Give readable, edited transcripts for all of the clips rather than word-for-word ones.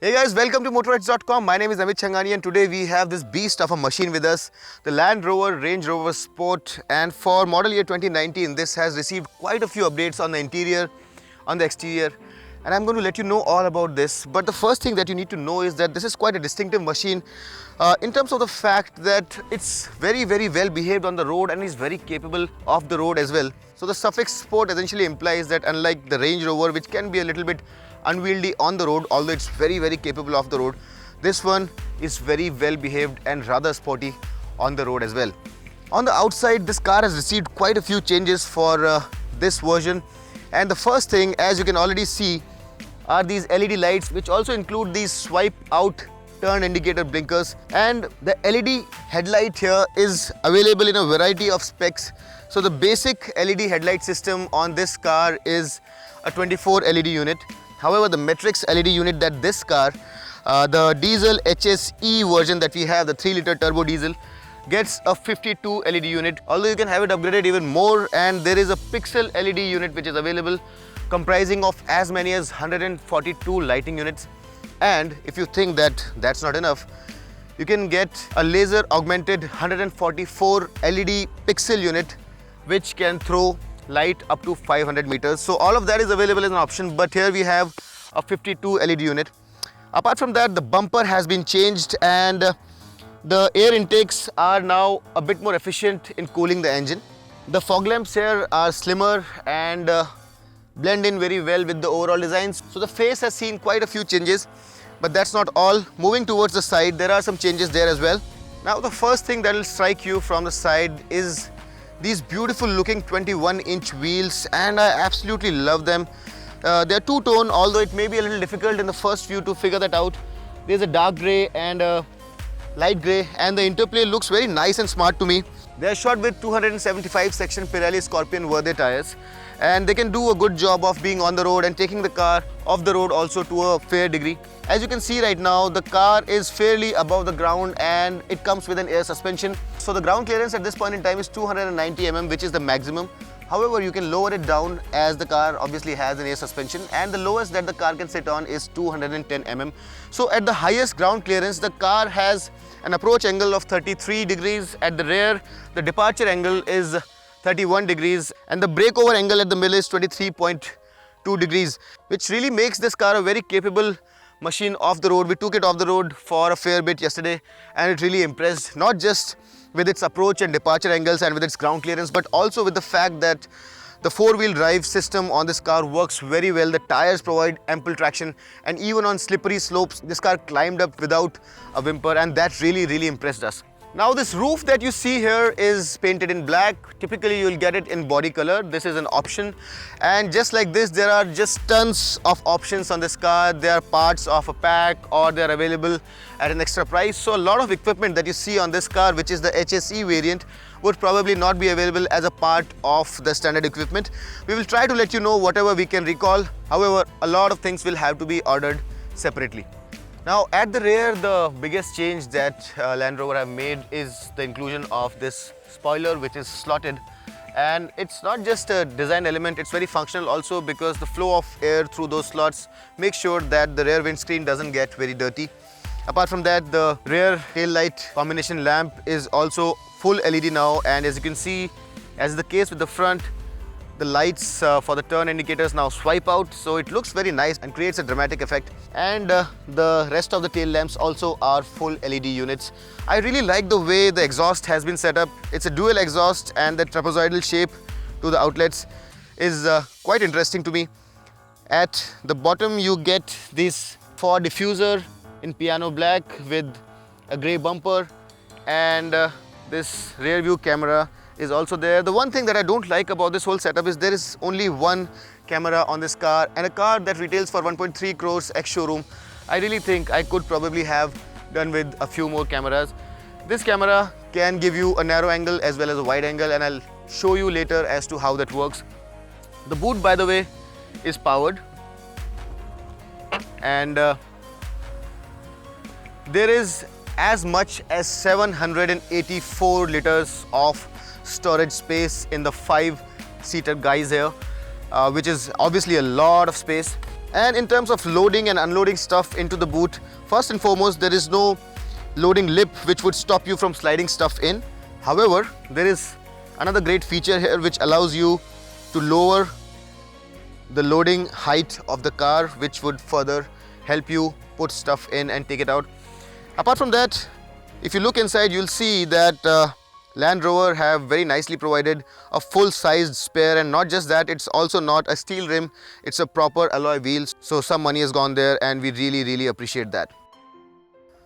Hey guys, welcome to Motoroids.com. My name is Amit Changani and today we have this beast of a machine with us, the Land Rover Range Rover Sport, and for model year 2019 this has received quite a few updates on the interior, on the exterior, and I'm going to let you know all about this. But the first thing that you need to know is that this is quite a distinctive machine in terms of the fact that it's very well behaved on the road and is very capable off the road as well. So the suffix sport essentially implies that unlike the Range Rover, which can be a little bit unwieldy on the road, although it's very capable off the road, this one is very well behaved and rather sporty on the road as well. On the outside, this car has received quite a few changes for this version, and the first thing, as you can already see, are these LED lights, which also include these swipe out turn indicator blinkers, and the LED headlight here is available in a variety of specs. So the basic LED headlight system on this car is a 24 LED unit. However, the Matrix LED unit that this car, the diesel HSE version that we have, the 3-liter turbo diesel, gets a 52 LED unit, although you can have it upgraded even more, and there is a pixel LED unit which is available, comprising of as many as 142 lighting units. And if you think that that's not enough, you can get a laser augmented 144 LED pixel unit which can throw light up to 500 meters. So all of that is available as an option, but here we have a 52 LED unit. Apart from that, the bumper has been changed and the air intakes are now a bit more efficient in cooling the engine. The fog lamps here are slimmer and blend in very well with the overall designs. So the face has seen quite a few changes, but that's not all. Moving towards the side, there are some changes there as well. Now the first thing that will strike you from the side is these beautiful looking 21-inch wheels, and I absolutely love them. They're two-tone, although it may be a little difficult in the first view to figure that out. There's a dark grey and a light grey, and the interplay looks very nice and smart to me. They're shot with 275 section Pirelli Scorpion Verde tires, and they can do a good job of being on the road and taking the car off the road also to a fair degree. As you can see right now, the car is fairly above the ground and it comes with an air suspension. So the ground clearance at this point in time is 290 mm, which is the maximum. However, you can lower it down as the car obviously has an air suspension, and the lowest that the car can sit on is 210 mm. So at the highest ground clearance, the car has an approach angle of 33 degrees. At the rear, the departure angle is 31 degrees and the breakover angle at the middle is 23.2 degrees, which really makes this car a very capable machine off the road. We took it off the road for a fair bit yesterday and it really impressed, not just with its approach and departure angles and with its ground clearance, but also with the fact that the four-wheel drive system on this car works very well. The tires provide ample traction, and even on slippery slopes this car climbed up without a whimper, and that really impressed us. Now this roof that you see here is painted in black. Typically you'll get it in body color. This is an option, and just like this, there are just tons of options on this car. They are parts of a pack or they are available at an extra price. So a lot of equipment that you see on this car, which is the HSE variant, would probably not be available as a part of the standard equipment. We will try to let you know whatever we can recall. However, a lot of things will have to be ordered separately. Now at the rear, the biggest change that Land Rover have made is the inclusion of this spoiler, which is slotted, and it's not just a design element, it's very functional also, because the flow of air through those slots makes sure that the rear windscreen doesn't get very dirty. Apart from that, the rear tail light combination lamp is also full LED now, and as you can see, as is the case with the front, the lights for the turn indicators now swipe out, so it looks very nice and creates a dramatic effect. And the rest of the tail lamps also are full LED units. I really like the way the exhaust has been set up. It's a dual exhaust, and the trapezoidal shape to the outlets is quite interesting to me. At the bottom you get this Ford diffuser in piano black with a grey bumper, and this rear view camera is also there. The one thing that I don't like about this whole setup is there is only one camera on this car, and a car that retails for 1.3 crores ex-showroom, I really think I could probably have done with a few more cameras. This camera can give you a narrow angle as well as a wide angle, and I'll show you later as to how that works. The boot, by the way, is powered, and there is as much as 784 liters of storage space in the 5-seater guys here, which is obviously a lot of space. And in terms of loading and unloading stuff into the boot, first and foremost, there is no loading lip which would stop you from sliding stuff in. However, there is another great feature here which allows you to lower the loading height of the car, which would further help you put stuff in and take it out. Apart from that, if you look inside, you'll see that Land Rover have very nicely provided a full-sized spare, and not just that, it's also not a steel rim, it's a proper alloy wheels. So some money has gone there and we really appreciate that.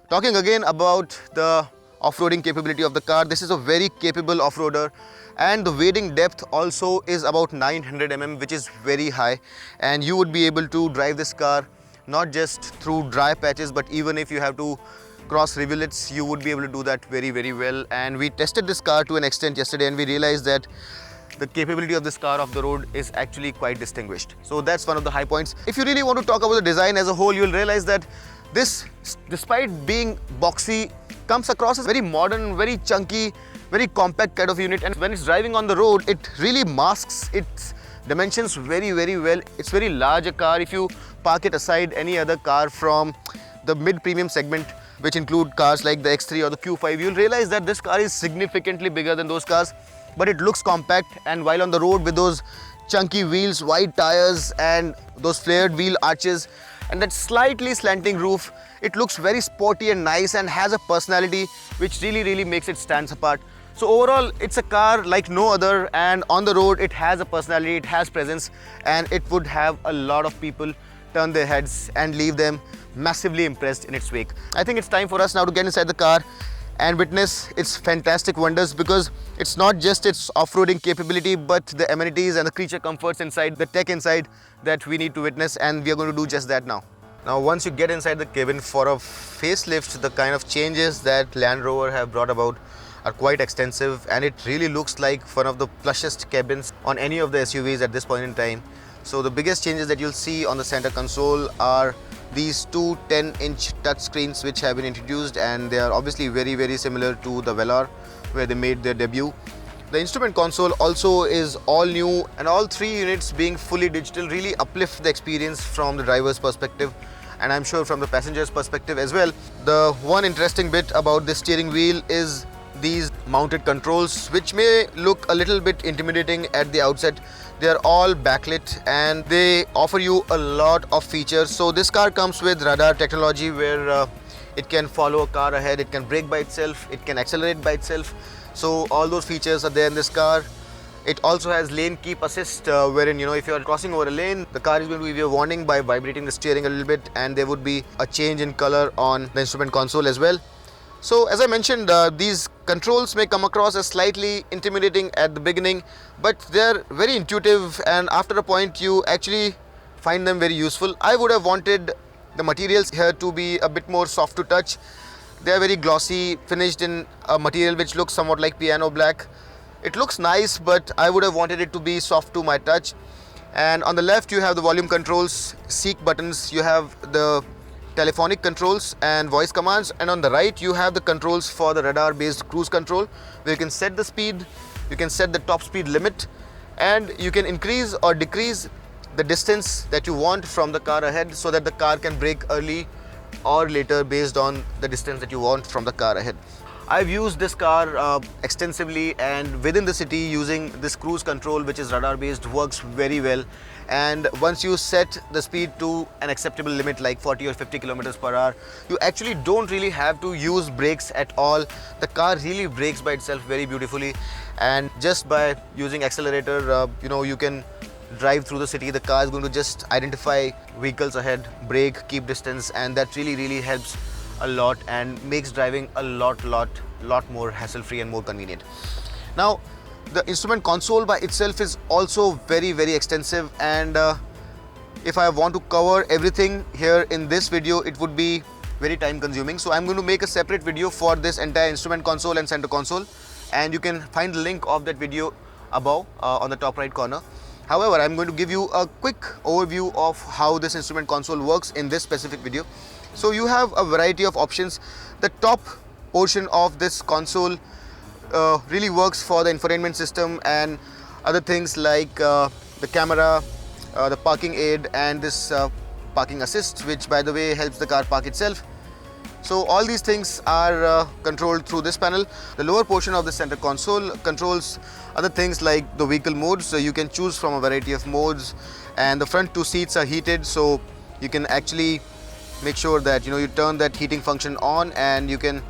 Talking again about the off-roading capability of the car, this is a very capable off-roader, and the wading depth also is about 900 mm, which is very high, and you would be able to drive this car not just through dry patches, but even if you have to cross rivulets, you would be able to do that very well. And we tested this car to an extent yesterday, and we realized that the capability of this car off the road is actually quite distinguished. So that's one of the high points. If you really want to talk about the design as a whole, you'll realize that this, despite being boxy, comes across as very modern, very chunky, very compact kind of unit, and when it's driving on the road, it really masks its dimensions very well. It's very large a car. If you park it aside any other car from the mid-premium segment, which include cars like the X3 or the Q5, you'll realize that this car is significantly bigger than those cars, but it looks compact. And while on the road with those chunky wheels, wide tires and those flared wheel arches and that slightly slanting roof, it looks very sporty and nice and has a personality which really makes it stands apart. So overall, it's a car like no other, and on the road it has a personality, it has presence, and it would have a lot of people turn their heads and leave them massively impressed in its wake. I think it's time for us now to get inside the car and witness its fantastic wonders, because it's not just its off-roading capability, but the amenities and the creature comforts inside, the tech inside, that we need to witness, and we are going to do just that now. Now, once you get inside the cabin for a facelift, the kind of changes that Land Rover have brought about are quite extensive, and it really looks like one of the plushest cabins on any of the SUVs at this point in time. So the biggest changes that you'll see on the center console are these two 10-inch touchscreens which have been introduced, and they are obviously very similar to the Velar where they made their debut. The instrument console also is all new, and all three units being fully digital really uplift the experience from the driver's perspective, and I'm sure from the passenger's perspective as well. The one interesting bit about the steering wheel is these mounted controls, which may look a little bit intimidating at the outset. They are all backlit and they offer you a lot of features. So this car comes with radar technology where it can follow a car ahead, it can brake by itself, it can accelerate by itself. So all those features are there in this car. It also has lane keep assist, wherein, if you're crossing over a lane, the car is going to give you a warning by vibrating the steering a little bit, and there would be a change in color on the instrument console as well. So as I mentioned, these controls may come across as slightly intimidating at the beginning, but they're very intuitive, and after a point you actually find them very useful. I would have wanted the materials here to be a bit more soft to touch. They are very glossy, finished in a material which looks somewhat like piano black. It looks nice, but I would have wanted it to be soft to my touch. And on the left you have the volume controls, seek buttons, you have the telephonic controls and voice commands, and on the right you have the controls for the radar based cruise control, where you can set the speed, you can set the top speed limit, and you can increase or decrease the distance that you want from the car ahead, so that the car can brake early or later based on the distance that you want from the car ahead. I've used this car extensively, and within the city using this cruise control, which is radar based, works very well. And once you set the speed to an acceptable limit like 40 or 50 kilometers per hour, you actually don't really have to use brakes at all. The car really brakes by itself very beautifully, and just by using accelerator, you can drive through the city. The car is going to just identify vehicles ahead, brake, keep distance, and that really helps a lot and makes driving a lot more hassle-free and more convenient. Now, the instrument console by itself is also very extensive, and if I want to cover everything here in this video, it would be very time consuming. So I'm going to make a separate video for this entire instrument console and center console, and you can find the link of that video above on the top right corner. However, I'm going to give you a quick overview of how this instrument console works in this specific video. So you have a variety of options. The top portion of this console really works for the infotainment system and other things like the camera, the parking aid, and this parking assist, which by the way helps the car park itself. So all these things are controlled through this panel. The lower portion of the center console controls other things like the vehicle modes, so you can choose from a variety of modes, and the front two seats are heated, so you can actually make sure that you turn that heating function on, and you can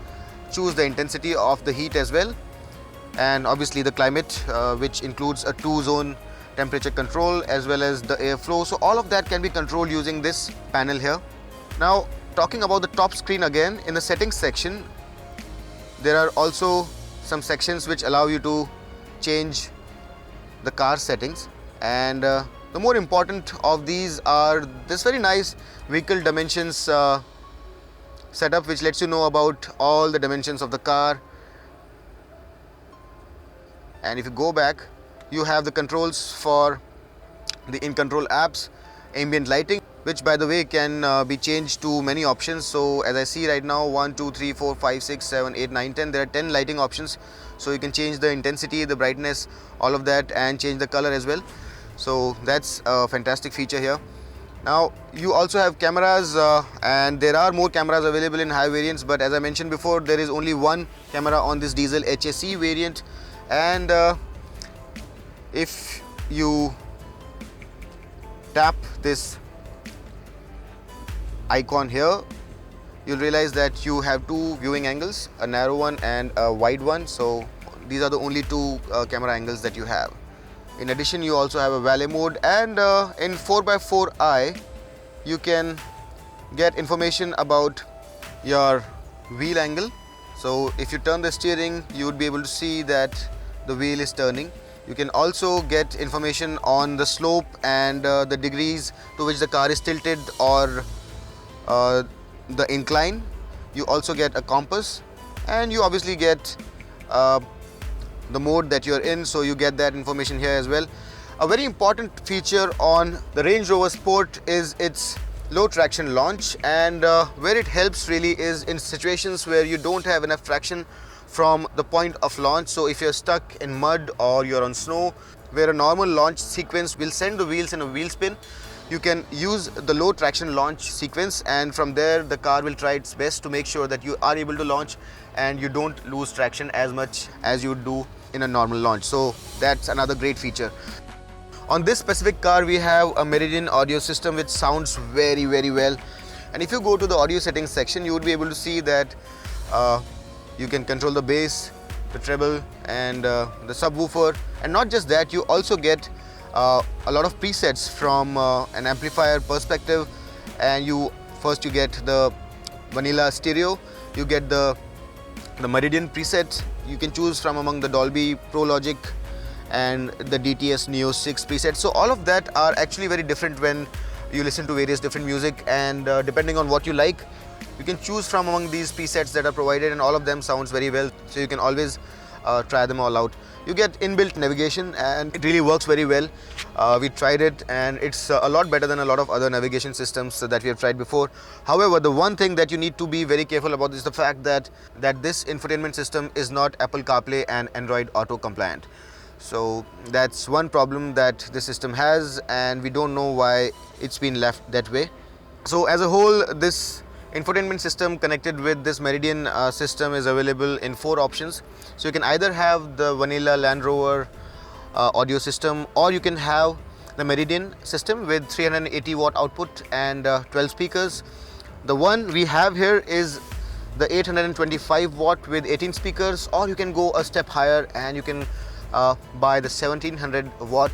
choose the intensity of the heat as well, and obviously the climate, which includes a 2-zone temperature control as well as the airflow. So all of that can be controlled using this panel here. Now, talking about the top screen again, in the settings section, there are also some sections which allow you to change the car settings, and the more important of these are this very nice vehicle dimensions setup, which lets you know about all the dimensions of the car. And if you go back, you have the controls for the in-control apps, ambient lighting, which by the way can be changed to many options. So as I see right now, 1, 2, 3, 4, 5, 6, 7, 8, 9, 10, there are 10 lighting options. So you can change the intensity, the brightness, all of that, and change the color as well. So that's a fantastic feature here. Now you also have cameras, and there are more cameras available in high variants, but as I mentioned before, there is only one camera on this diesel HSE variant. And if you tap this icon here, you'll realize that you have two viewing angles, a narrow one and a wide one. So these are the only two camera angles that you have. In addition, you also have a valet mode, and in 4x4i you can get information about your wheel angle. So if you turn the steering, you would be able to see that the wheel is turning. You can also get information on the slope and the degrees to which the car is tilted, or the incline. You also get a compass, and you obviously get the mode that you're in, so you get that information here as well. A very important feature on the Range Rover Sport is its low traction launch, and where it helps really is in situations where you don't have enough traction from the point of launch. So if you're stuck in mud or you're on snow, where a normal launch sequence will send the wheels in a wheel spin, you can use the low traction launch sequence, and from there the car will try its best to make sure that you are able to launch and you don't lose traction as much as you would do in a normal launch. So that's another great feature. On this specific car, we have a Meridian audio system which sounds very well, and if you go to the audio settings section, you would be able to see that you can control the bass, the treble, and the subwoofer. And not just that, you also get a lot of presets from an amplifier perspective. And you get the vanilla stereo, you get the Meridian preset. You can choose from among the Dolby Pro Logic and the DTS Neo 6 presets. So all of that are actually very different when you listen to various different music, and depending on what you like, you can choose from among these presets that are provided, and all of them sounds very well, so you can always try them all out. You get inbuilt navigation, and it really works very well. We tried it, and it's a lot better than a lot of other navigation systems that we have tried before. However, the one thing that you need to be very careful about is the fact that this infotainment system is not Apple CarPlay and Android Auto compliant. So that's one problem that the system has, and we don't know why it's been left that way. So as a whole, this infotainment system connected with this Meridian system is available in 4 options. So you can either have the vanilla Land Rover audio system, or you can have the Meridian system with 380 watt output and 12 speakers. The one we have here is the 825 watt with 18 speakers, or you can go a step higher and you can buy the 1700 watt,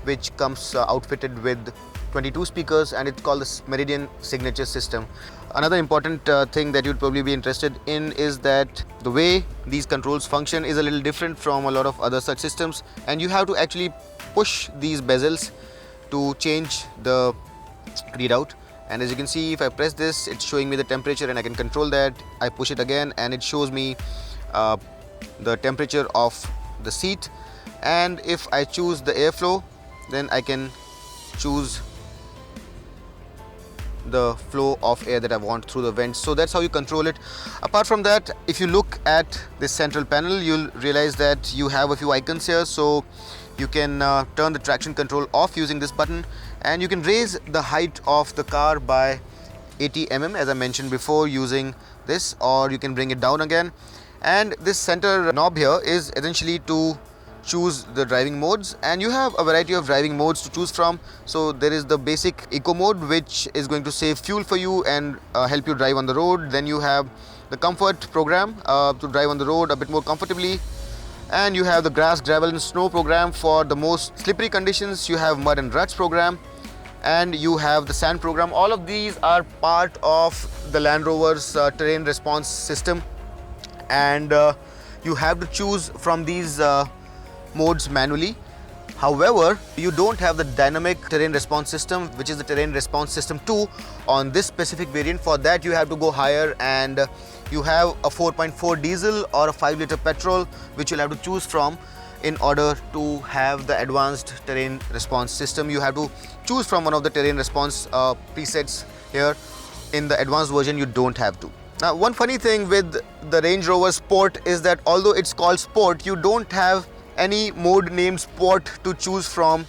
which comes outfitted with 22 speakers, and it's called the Meridian Signature System. Another important thing that you'd probably be interested in is that the way these controls function is a little different from a lot of other such systems, and you have to actually push these bezels to change the readout. And as you can see, if I press this, it's showing me the temperature and I can control that. I push it again and it shows me the temperature of the seat, and if I choose the airflow, then I can choose the flow of air that I want through the vents. So that's how you control it. Apart from that, if you look at this central panel, you'll realize that you have a few icons here. So you can turn the traction control off using this button. and you can raise the height of the car by 80 mm as I mentioned before using this, or you can bring it down again. And this center knob here is essentially to choose the driving modes, and you have a variety of driving modes to choose from. So there is the basic eco mode, which is going to save fuel for you and help you drive on the road. Then you have the comfort program to drive on the road a bit more comfortably, and you have the grass, gravel and snow program for the most slippery conditions. You have mud and ruts program, and you have the sand program. All of these are part of the Land Rover's terrain response system, and you have to choose from these modes manually. However, you don't have the dynamic terrain response system, which is the terrain response system 2 on this specific variant. For that you have to go higher, and you have a 4.4 diesel or a 5 liter petrol, which you'll have to choose from. In order to have the advanced terrain response system, you have to choose from one of the terrain response presets here. In the advanced version you don't have to. Now, one funny thing with the Range Rover Sport is that although it's called Sport, you don't have any mode named Sport to choose from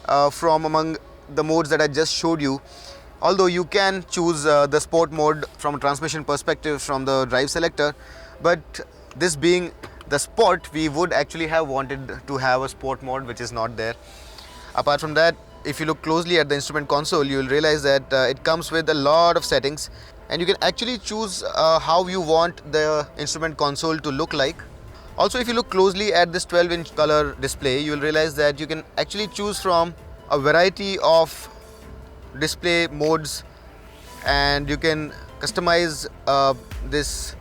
among the modes that I just showed you. Although you can choose the Sport mode from a transmission perspective from the drive selector, but this being the Sport, we would actually have wanted to have a Sport mode, which is not there. Apart from that, if you look closely at the instrument console, you will realize that it comes with a lot of settings, and you can actually choose how you want the instrument console to look like. Also, if you look closely at this 12-inch color display, you will realize that you can actually choose from a variety of display modes, and you can customize this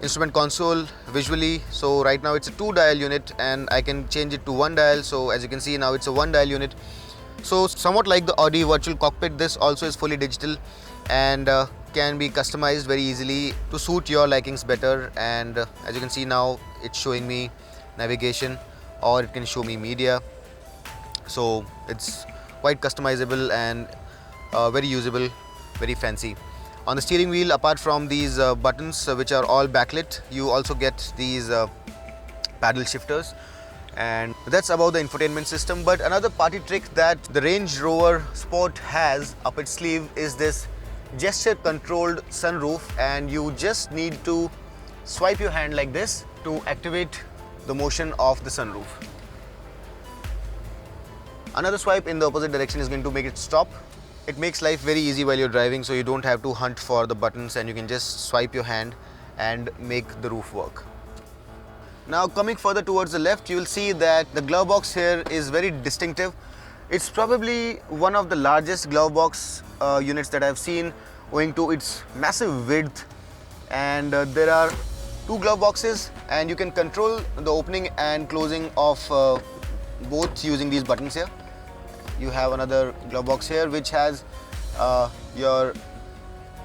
instrument console visually. So right now it's a 2-dial unit, and I can change it to 1 dial. So as you can see, now it's a 1-dial unit. So somewhat like the Audi virtual cockpit, this also is fully digital and can be customized very easily to suit your likings better. And as you can see, now it's showing me navigation, or it can show me media. So it's quite customizable and very usable, very fancy. On the steering wheel, apart from these buttons which are all backlit, you also get these paddle shifters, and that's about the infotainment system. But another party trick that the Range Rover Sport has up its sleeve is this gesture controlled sunroof, and you just need to swipe your hand like this to activate the motion of the sunroof. Another swipe in the opposite direction is going to make it stop. It makes life very easy while you're driving, so you don't have to hunt for the buttons, and you can just swipe your hand and make the roof work. Now, coming further towards the left, you will see that the glove box here is very distinctive. It's probably one of the largest glove box units that I've seen, owing to its massive width. And there are 2 glove boxes, and you can control the opening and closing of both using these buttons here. You have another glove box here which has your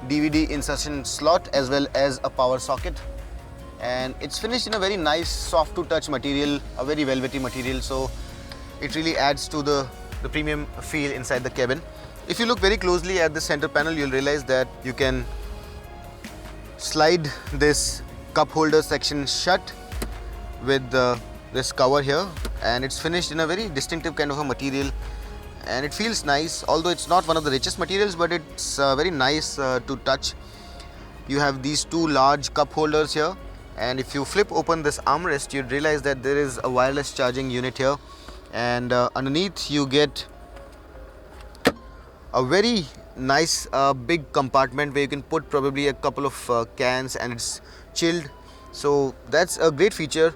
DVD insertion slot as well as a power socket, and it's finished in a very nice soft to touch material, a very velvety material, so it really adds to the premium feel inside the cabin. If you look very closely at the center panel, you'll realize that you can slide this cup holder section shut with this cover here, and it's finished in a very distinctive kind of a material, and it feels nice. Although it's not one of the richest materials, but it's very nice to touch. You have these 2 large cup holders here, and if you flip open this armrest, you'd realize that there is a wireless charging unit here, and underneath you get a very nice big compartment where you can put probably a couple of cans, and it's chilled. So that's a great feature,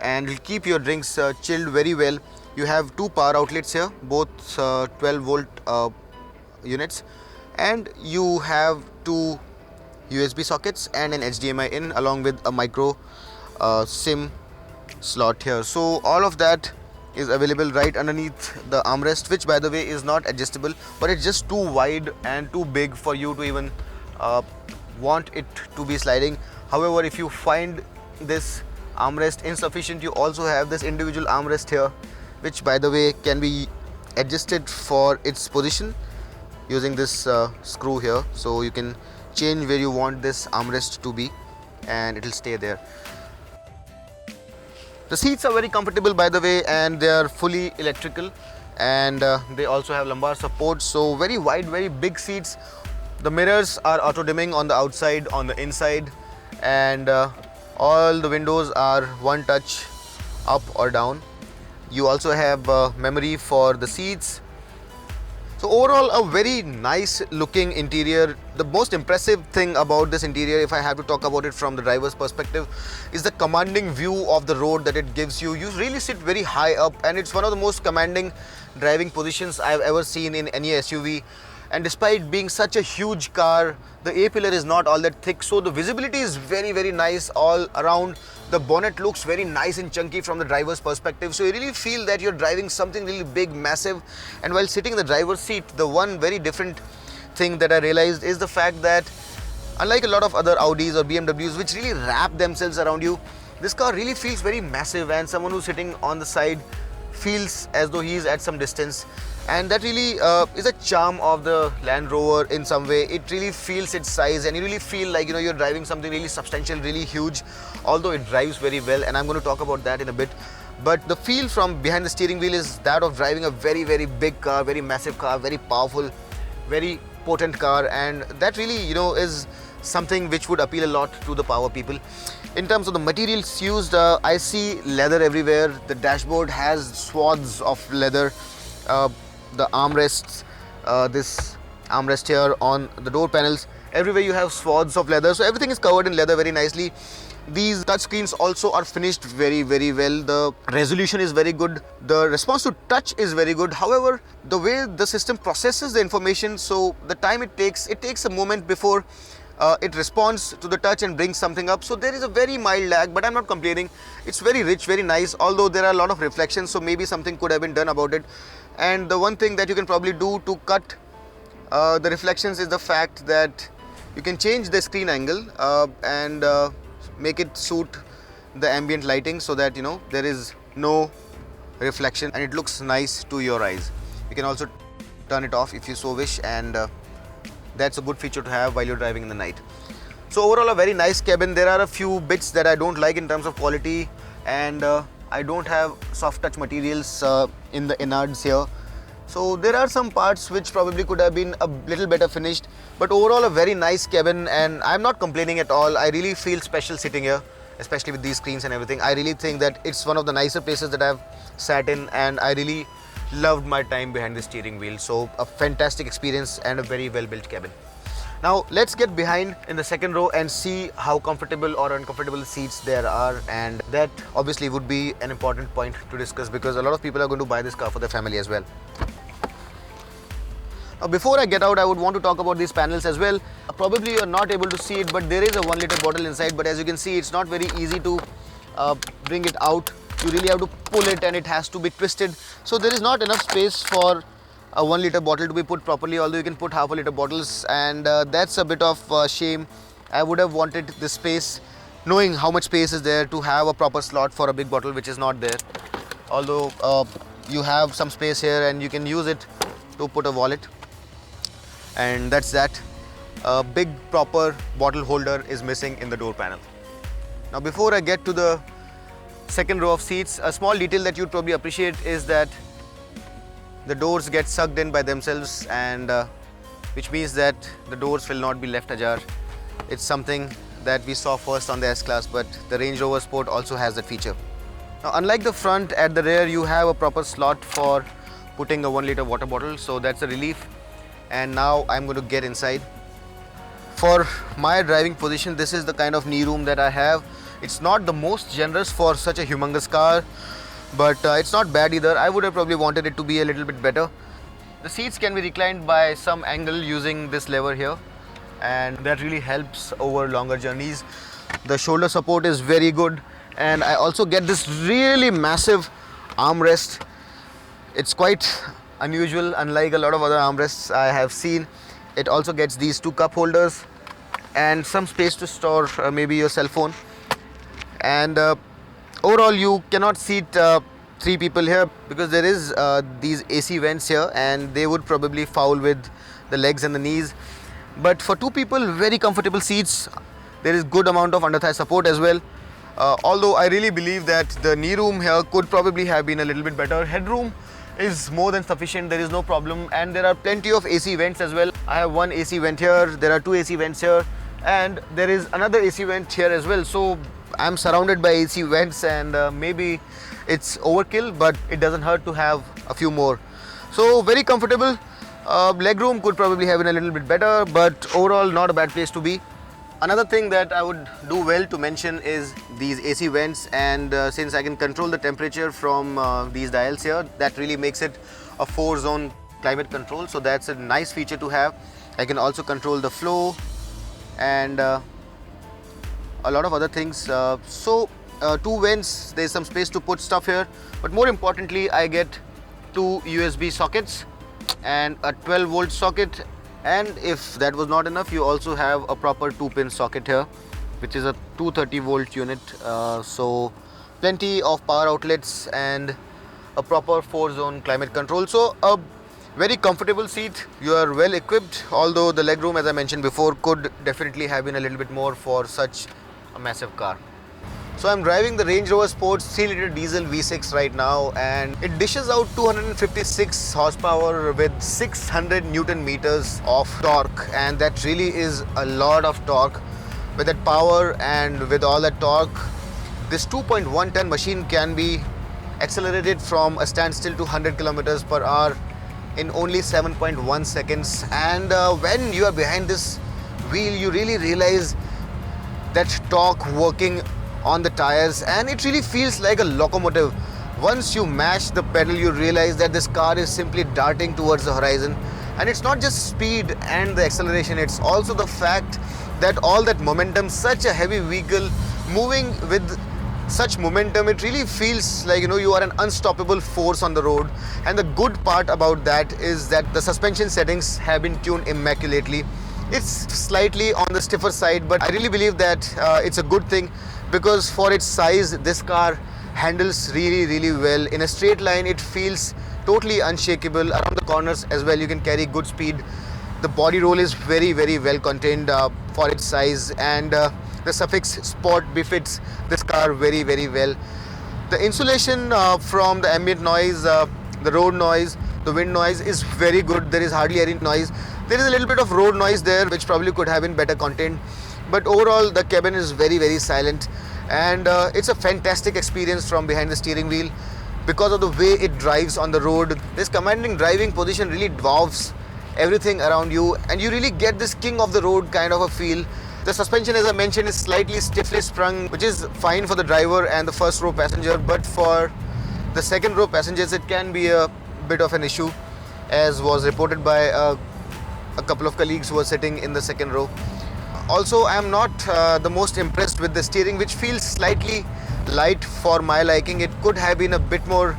and will keep your drinks chilled very well. You have 2 power outlets here, both 12 volt units, and you have 2 USB sockets and an HDMI in, along with a micro SIM slot here. So all of that is available right underneath the armrest, which by the way is not adjustable, but it's just too wide and too big for you to even want it to be sliding. However, if you find this armrest insufficient, you also have this individual armrest here, which by the way can be adjusted for its position using this screw here. So you can change where you want this armrest to be, and it will stay there. The seats are very comfortable by the way, and they are fully electrical, and they also have lumbar support, so very wide, very big seats. The mirrors are auto dimming on the outside, on the inside, and all the windows are one touch up or down. You also have memory for the seats. So overall, a very nice looking interior. The most impressive thing about this interior, if I have to talk about it from the driver's perspective, is the commanding view of the road that it gives you. You really sit very high up, and it's one of the most commanding driving positions I've ever seen in any SUV. And despite being such a huge car, the A-pillar is not all that thick, so the visibility is very, very nice all around. The bonnet looks very nice and chunky from the driver's perspective, so you really feel that you're driving something really big, massive. And while sitting in the driver's seat, the one very different thing that I realized is the fact that unlike a lot of other Audis or BMWs which really wrap themselves around you, this car really feels very massive, and someone who's sitting on the side feels as though he is at some distance. And that really is a charm of the Land Rover in some way. It really feels its size, and you really feel like, you know, you're driving something really substantial, really huge, although it drives very well, and I'm going to talk about that in a bit. But the feel from behind the steering wheel is that of driving a very, very big car, very massive car, very powerful, very potent car, and that really, you know, is something which would appeal a lot to the power people. In terms of the materials used, I see leather everywhere. The dashboard has swaths of leather. The armrests, this armrest here on the door panels, everywhere you have swaths of leather, so everything is covered in leather very nicely. These touchscreens also are finished very, very well. The resolution is very good, the response to touch is very good. However, the way the system processes the information, so the time it takes a moment before it responds to the touch and brings something up, so there is a very mild lag, but I'm not complaining. It's very rich, very nice, although there are a lot of reflections, so maybe something could have been done about it. And the one thing that you can probably do to cut the reflections is the fact that you can change the screen angle and make it suit the ambient lighting, so that, you know, there is no reflection and it looks nice to your eyes. You can also turn it off if you so wish, and that's a good feature to have while you're driving in the night. So overall, a very nice cabin. There are a few bits that I don't like in terms of quality, and I don't have soft touch materials in the innards here. So there are some parts which probably could have been a little better finished, but overall a very nice cabin, and I'm not complaining at all. I really feel special sitting here, especially with these screens and everything. I really think that it's one of the nicer places that I've sat in, and I really loved my time behind the steering wheel. So a fantastic experience and a very well built cabin. Now let's get behind in the second row and see how comfortable or uncomfortable seats there are, and that obviously would be an important point to discuss because a lot of people are going to buy this car for their family as well. Now before I get out, I would want to talk about these panels as well. Probably you're not able to see it, but there is a 1 liter bottle inside, but as you can see, it's not very easy to bring it out. You really have to pull it and it has to be twisted, so there is not enough space for a 1 liter bottle to be put properly, although you can put half a liter bottles, and that's a bit of shame. I would have wanted this space, knowing how much space is there, to have a proper slot for a big bottle, which is not there. Although you have some space here and you can use it to put a wallet, and that's that. A big proper bottle holder is missing in the door panel. Now before I get to the second row of seats, a small detail that you'd probably appreciate is that the doors get sucked in by themselves, and which means that the doors will not be left ajar. It's something that we saw first on the S-Class, but the Range Rover Sport also has that feature. Now unlike the front, at the rear you have a proper slot for putting a 1 liter water bottle, so that's a relief. And now I'm going to get inside. For my driving position, this is the kind of knee room that I have. It's not the most generous for such a humongous car, but it's not bad either. I would have probably wanted it to be a little bit better. The seats can be reclined by some angle using this lever here, and that really helps over longer journeys. The shoulder support is very good, and I also get this really massive armrest. It's quite unusual, unlike a lot of other armrests I have seen. It also gets these 2 cup holders and some space to store maybe your cell phone. And overall you cannot seat 3 people here because there is these AC vents here, and they would probably foul with the legs and the knees. But for 2 people, very comfortable seats. There is good amount of under thigh support as well. Although I really believe that the knee room here could probably have been a little bit better. Headroom is more than sufficient. There is no problem, and there are plenty of AC vents as well. I have one AC vent here, there are two AC vents here, and there is another AC vent here as well. So I'm surrounded by AC vents, and maybe it's overkill, but it doesn't hurt to have a few more. So very comfortable. Legroom could probably have been a little bit better, but overall not a bad place to be. Another thing that I would do well to mention is these AC vents, and since I can control the temperature from these dials here, that really makes it a 4-zone climate control. So that's a nice feature to have. I can also control the flow and a lot of other things. Two vents, there's some space to put stuff here, but more importantly I get two USB sockets and a 12-volt socket. And if that was not enough, you also have a proper 2-pin socket here, which is a 230-volt unit. So plenty of power outlets and a proper 4-zone climate control. So a very comfortable seat. You are well equipped, although the legroom, as I mentioned before, could definitely have been a little bit more for such a massive car. So I'm driving the Range Rover Sport 3-liter diesel V6 right now, and it dishes out 256 horsepower with 600 Newton meters of torque, and that really is a lot of torque. With that power and with all that torque, this 2.1 ton machine can be accelerated from a standstill to 100 kilometers per hour in only 7.1 seconds. And when you are behind this wheel, you really realize that torque working on the tires, and it really feels like a locomotive. Once you mash the pedal, you realize that this car is simply darting towards the horizon. And it's not just speed and the acceleration, it's also the fact that all that momentum, such a heavy vehicle moving with such momentum, it really feels like, you are an unstoppable force on the road. And the good part about that is that the suspension settings have been tuned immaculately. It's slightly on the stiffer side, but I really believe that it's a good thing, because for its size, this car handles really well. In a straight line, it feels totally unshakable. Around the corners as well, you can carry good speed. The body roll is very well contained for its size, and the suffix sport befits this car very well. The insulation from the ambient noise, the road noise, the wind noise is very good. There is hardly any noise. There is a little bit of road noise there, which probably could have been better contained. But overall, the cabin is very silent, and it's a fantastic experience from behind the steering wheel because of the way it drives on the road. This commanding driving position really dwarfs everything around you, and you really get this king of the road kind of a feel. The suspension, as I mentioned, is slightly stiffly sprung, which is fine for the driver and the first row passenger, but for the second row passengers, it can be a bit of an issue, as was reported by a couple of colleagues who were sitting in the second row. Also, I am not the most impressed with the steering, which feels slightly light for my liking. It could have been a bit more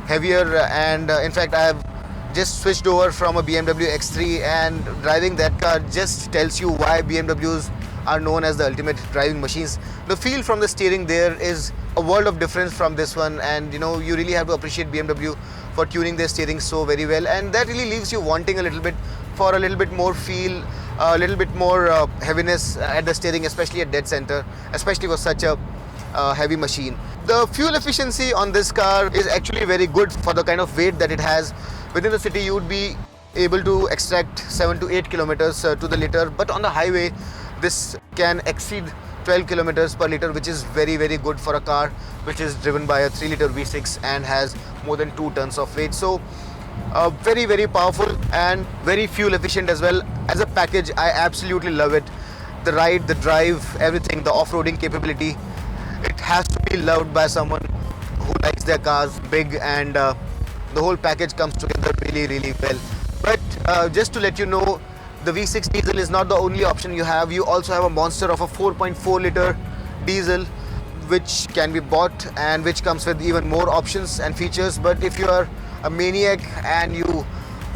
heavier, and in fact I have just switched over from a BMW X3, and driving that car just tells you why BMWs are known as the ultimate driving machines. The feel from the steering there is a world of difference from this one, and you really have to appreciate BMW for tuning their steering so very well, and that really leaves you wanting a little bit for a little bit more feel, a little bit more heaviness at the steering, especially at dead center, especially for such a heavy machine. The fuel efficiency on this car is actually very good for the kind of weight that it has. Within the city, you would be able to extract 7 to 8 kilometers to the liter, but on the highway, this can exceed 12 kilometers per liter, which is very good for a car which is driven by a 3-liter V6 and has more than 2 tons of weight. So very powerful and very fuel efficient as well. As a package, I absolutely love it. The ride, the drive, everything, the off-roading capability, it has to be loved by someone who likes their cars big, and the whole package comes together really well. But just to let you know, the V6 diesel is not the only option you have. You also have a monster of a 4.4-liter diesel, which can be bought and which comes with even more options and features. But if you are a maniac and you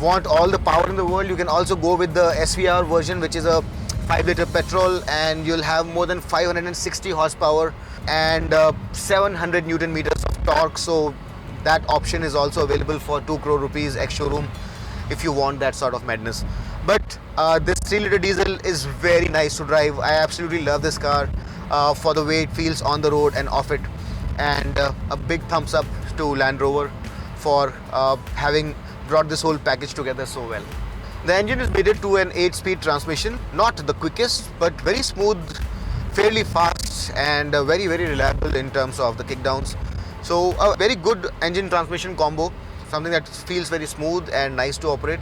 want all the power in the world, you can also go with the SVR version, which is a 5-liter petrol, and you'll have more than 560 horsepower and 700 Newton meters of torque. So that option is also available for 2 crore rupees ex-showroom if you want that sort of madness. But this 3-liter diesel is very nice to drive. I absolutely love this car for the way it feels on the road and off it. And a big thumbs up to Land Rover for having brought this whole package together so well. The engine is mated to an 8-speed transmission, not the quickest, but very smooth, fairly fast, and very reliable in terms of the kickdowns. So a very good engine transmission combo, something that feels very smooth and nice to operate,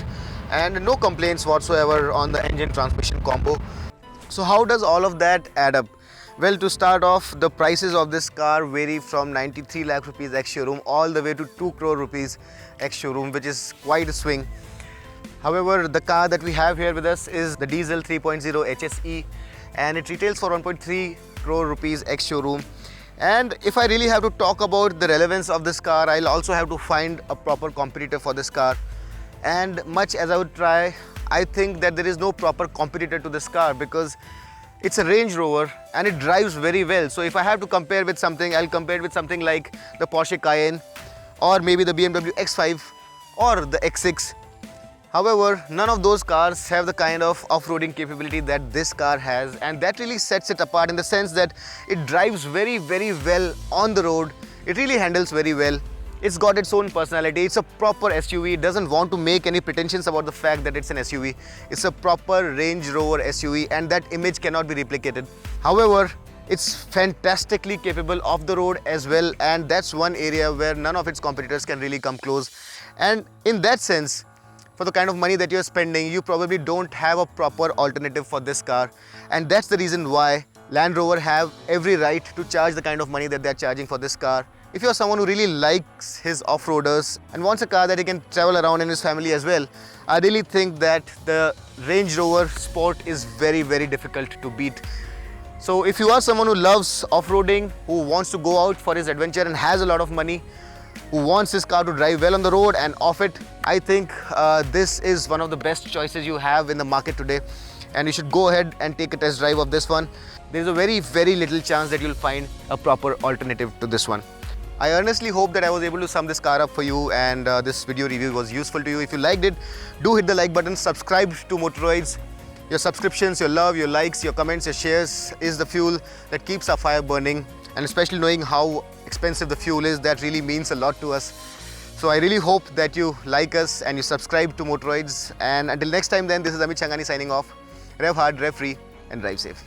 and no complaints whatsoever on the engine transmission combo. So how does all of that add up? Well, to start off, the prices of this car vary from 93 lakh rupees ex-showroom all the way to 2 crore rupees ex-showroom, which is quite a swing. However, the car that we have here with us is the diesel 3.0 HSE, and it retails for 1.3 crore rupees ex-showroom. And if I really have to talk about the relevance of this car, I'll also have to find a proper competitor for this car. And much as I would try, I think that there is no proper competitor to this car, because it's a Range Rover and it drives very well. So if I have to compare with something, I'll compare it with something like the Porsche Cayenne, or maybe the BMW X5 or the X6. However, none of those cars have the kind of off-roading capability that this car has, and that really sets it apart in the sense that it drives very well on the road. It really handles very well. It's got its own personality. It's a proper SUV. It doesn't want to make any pretensions about the fact that it's an SUV. It's a proper Range Rover SUV, and that image cannot be replicated. However, it's fantastically capable off the road as well, and that's one area where none of its competitors can really come close. And in that sense, for the kind of money that you're spending, you probably don't have a proper alternative for this car. And that's the reason why Land Rover have every right to charge the kind of money that they're charging for this car. If you're someone who really likes his off-roaders and wants a car that he can travel around in his family as well, I really think that the Range Rover Sport is very difficult to beat. So if you are someone who loves off-roading, who wants to go out for his adventure and has a lot of money, who wants his car to drive well on the road and off it, I think this is one of the best choices you have in the market today, and you should go ahead and take a test drive of this one. There is a very little chance that you'll find a proper alternative to this one. I earnestly hope that I was able to sum this car up for you, and this video review was useful to you. If you liked it, do hit the like button, subscribe to Motoroids. Your subscriptions, your love, your likes, your comments, your shares is the fuel that keeps our fire burning, and especially knowing how expensive the fuel is, that really means a lot to us. So I really hope that you like us and you subscribe to Motoroids, and until next time then, this is Amit Changani signing off. Rev hard, rev free, and drive safe.